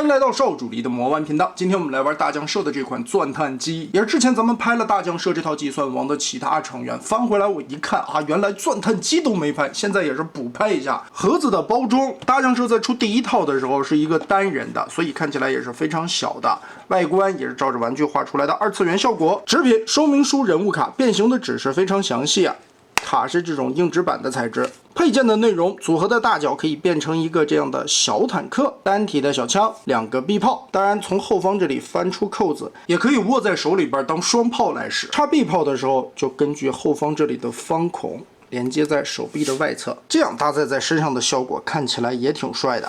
欢迎来到少主力的魔玩频道。今天我们来玩大酱社的这款钻探机，也是之前咱们拍了大酱社这套计算王的其他成员，翻回来我一看啊，原来钻探机都没拍，现在也是补拍一下。盒子的包装，大酱社在出第一套的时候是一个单人的，所以看起来也是非常小的，外观也是照着玩具画出来的二次元效果。纸品、说明书、人物卡，变形的指示非常详细啊。卡是这种硬纸板的材质，配件的内容组合的大小可以变成一个这样的小坦克，单体的小枪，2个臂炮，当然从后方这里翻出扣子，也可以握在手里边当双炮来使。插臂炮的时候，就根据后方这里的方孔连接在手臂的外侧，这样搭载在身上的效果看起来也挺帅的。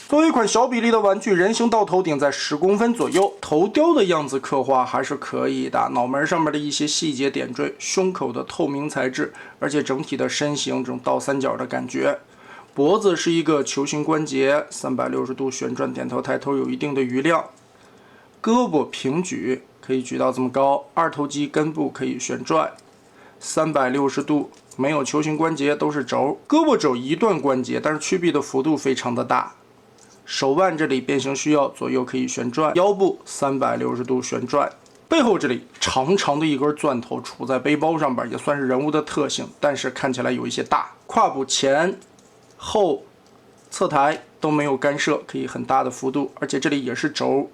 作为一款小比例的玩具，人形到头顶在10公分左右，头雕的样子刻画还是可以的，脑门上面的一些细节点缀，胸口的透明材质，而且整体的身形这种倒三角的感觉。脖子是一个球形关节，360度旋转，点头抬头有一定的余量。胳膊平举可以举到这么高，二头肌根部可以旋转，360度。没有球形关节，都是轴。胳膊肘一段关节，但是曲臂的幅度非常的大。手腕这里变形需要左右可以旋转，腰部360度旋转，背后这里长长的一根钻头杵在背包上边，也算是人物的特性，但是看起来有一些大。胯部前、后、侧抬都没有干涉，可以很大的幅度，而且这里也是轴。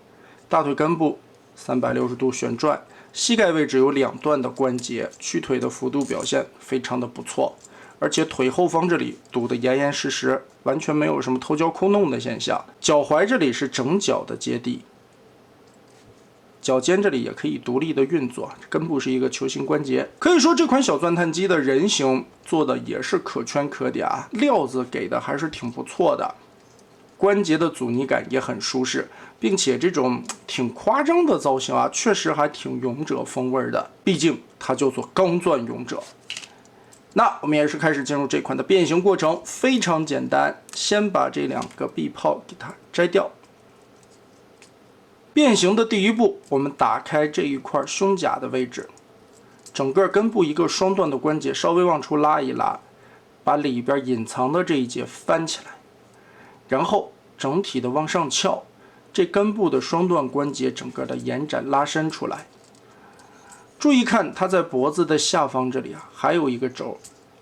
大腿根部360度旋转，膝盖位置有2段的关节，屈腿的幅度表现非常的不错。而且腿后方这里堵得严严实实，完全没有什么偷胶抠弄的现象。脚踝这里是整脚的接地，脚尖这里也可以独立的运作，根部是一个球形关节。可以说这款小钻探机的人形做的也是可圈可点啊，料子给的还是挺不错的，关节的阻尼感也很舒适，并且这种挺夸张的造型啊，确实还挺勇者风味的，毕竟它叫做钢钻勇者。那我们也是开始进入这款的变形过程，非常简单，先把这2个臂炮给它摘掉。变形的第一步，我们打开这一块胸甲的位置，整个根部一个双段的关节稍微往出拉一拉，把里边隐藏的这一节翻起来，然后整体的往上翘，这根部的双段关节整个的延展拉伸出来。注意看，它在脖子的下方这里啊，还有一个轴，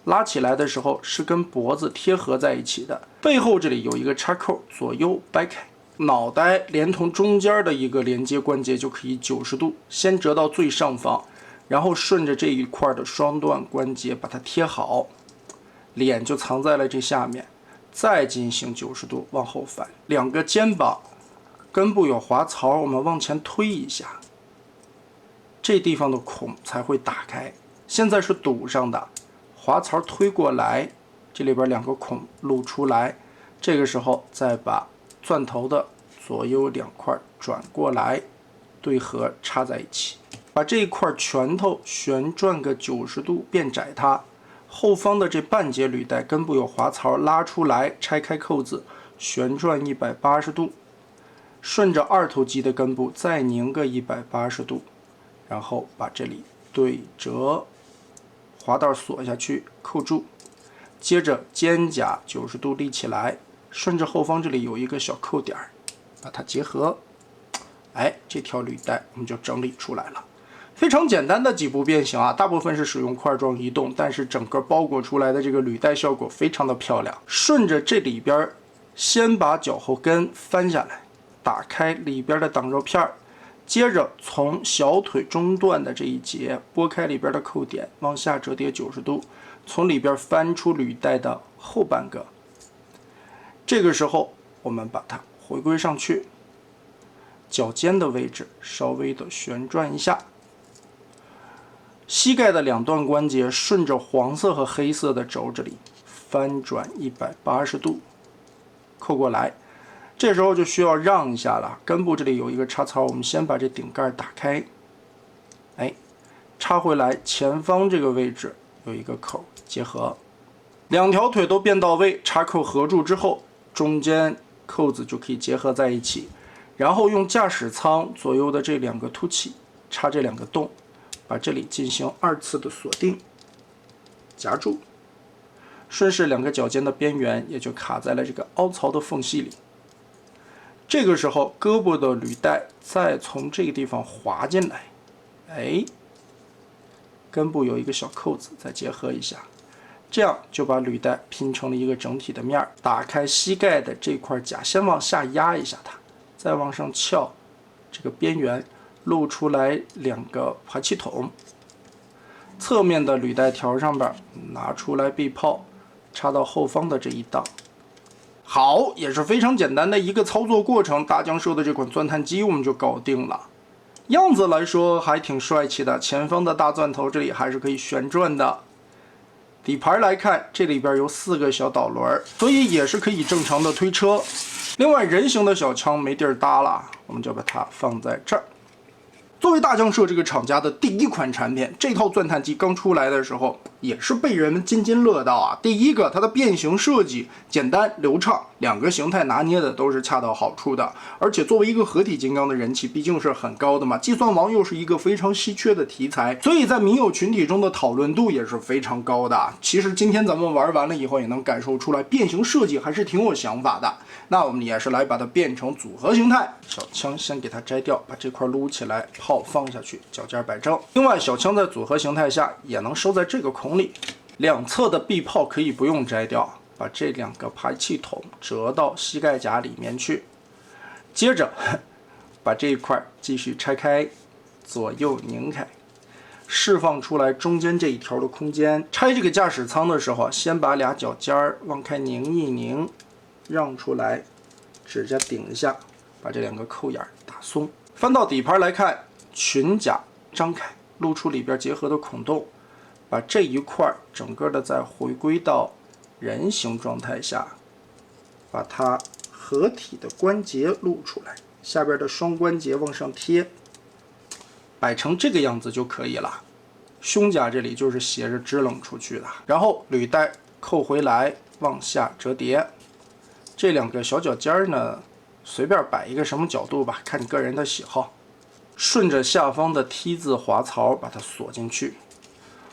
拉起来的时候是跟脖子贴合在一起的。背后这里有一个插扣，左右掰开，脑袋连同中间的一个连接关节就可以90度，先折到最上方，然后顺着这一块的双段关节把它贴好，脸就藏在了这下面，再进行90度往后翻。2个肩膀根部有滑槽，我们往前推一下。这地方的孔才会打开，现在是堵上的，滑槽推过来，这里边2个孔露出来，这个时候再把钻头的左右2块转过来，对合插在一起，把这一块拳头旋转个90度变窄它，后方的这半截履带根部有滑槽拉出来，拆开扣子，旋转180度，顺着二头肌的根部再拧个180度。然后把这里对折，滑带锁下去，扣住。接着肩胛90度立起来，顺着后方这里有一个小扣点，把它结合。哎，这条履带我们就整理出来了。非常简单的几步变形啊，大部分是使用块状移动，但是整个包裹出来的这个履带效果非常的漂亮。顺着这里边，先把脚后跟翻下来，打开里边的挡肉片。接着从小腿中段的这一节拨开里边的扣点，往下折叠90度，从里边翻出履带的后半个。这个时候我们把它回归上去，脚尖的位置稍微的旋转一下，膝盖的2段关节顺着黄色和黑色的轴这里翻转180度，扣过来。这时候就需要让一下了，根部这里有一个插槽，我们先把这顶盖打开，哎，插回来，前方这个位置有一个口结合，2条腿都变到位，插扣合住之后，中间扣子就可以结合在一起，然后用驾驶舱左右的这2个凸起插这2个洞，把这里进行2次的锁定，夹住，顺势2个脚尖的边缘也就卡在了这个凹槽的缝隙里。这个时候胳膊的履带再从这个地方滑进来，哎，根部有一个小扣子，再结合一下，这样就把履带拼成了一个整体的面。打开膝盖的这块甲，先往下压一下它，再往上翘，这个边缘露出来2个排气筒。侧面的履带条上边拿出来臂炮，插到后方的这一档。好，也是非常简单的一个操作过程，大疆社的这款钻探机我们就搞定了。样子来说还挺帅气的，前方的大钻头这里还是可以旋转的。底盘来看，这里边有4个小导轮，所以也是可以正常的推车。另外，人形的小枪没地儿搭了，我们就把它放在这儿。作为大疆社这个厂家的第一款产品，这套钻探机刚出来的时候，也是被人们津津乐道啊。第一个，它的变形设计简单流畅，2个形态拿捏的都是恰到好处的。而且作为一个合体金刚的人气毕竟是很高的嘛，计算王又是一个非常稀缺的题材，所以在民友群体中的讨论度也是非常高的。其实今天咱们玩完了以后，也能感受出来变形设计还是挺有想法的。那我们也是来把它变成组合形态，小枪先给它摘掉，把这块撸起来，炮放下去，脚尖摆正。另外，小枪在组合形态下也能收在这个孔里，两侧的臂炮可以不用摘掉，把这2个排气筒折到膝盖甲里面去。接着把这一块继续拆开，左右拧开，释放出来中间这一条的空间。拆这个驾驶舱的时候，先把2脚尖往开拧一拧，让出来，指甲顶一下，把这2个扣眼打松。翻到底盘来看，裙甲张开，露出里边结合的孔洞，把这一块整个的再回归到人形状态下，把它合体的关节露出来，下边的双关节往上贴，摆成这个样子就可以了。胸甲这里就是斜着支棱出去的，然后履带扣回来，往下折叠。这2个小脚尖呢，随便摆一个什么角度吧，看你个人的喜好。顺着下方的 T 字滑槽把它锁进去，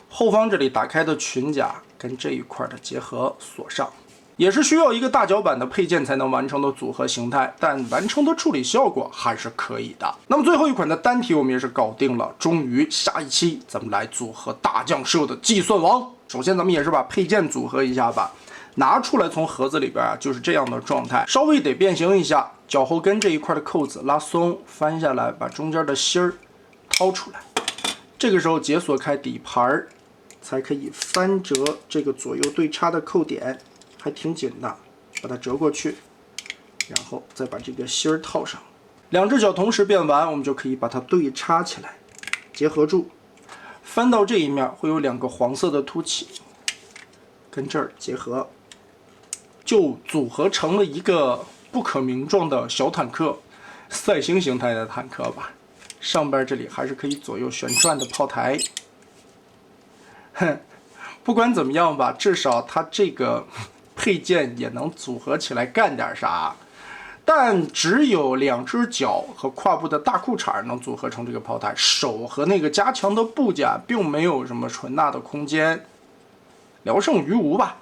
后方这里打开的裙甲跟这一块的结合锁上，也是需要一个大脚板的配件才能完成的组合形态，但完成的处理效果还是可以的。那么最后一款的单体我们也是搞定了，终于下一期咱们来组合大将社的计算王。首先咱们也是把配件组合一下吧。拿出来从盒子里边就是这样的状态，稍微得变形一下，脚后跟这一块的扣子拉松，翻下来，把中间的芯儿掏出来。这个时候解锁开底盘，才可以翻折这个左右对插的扣点，还挺紧的，把它折过去，然后再把这个芯儿套上。2只脚同时变完，我们就可以把它对插起来，结合住。翻到这一面会有2个黄色的凸起，跟这儿结合。就组合成了一个不可名状的小坦克，赛星形态的坦克吧。上边这里还是可以左右旋转的炮台。不管怎么样吧，至少它这个配件也能组合起来干点啥。但只有2只脚和胯部的大裤衩能组合成这个炮台，手和那个加强的部件并没有什么纯大的空间，聊胜于无吧。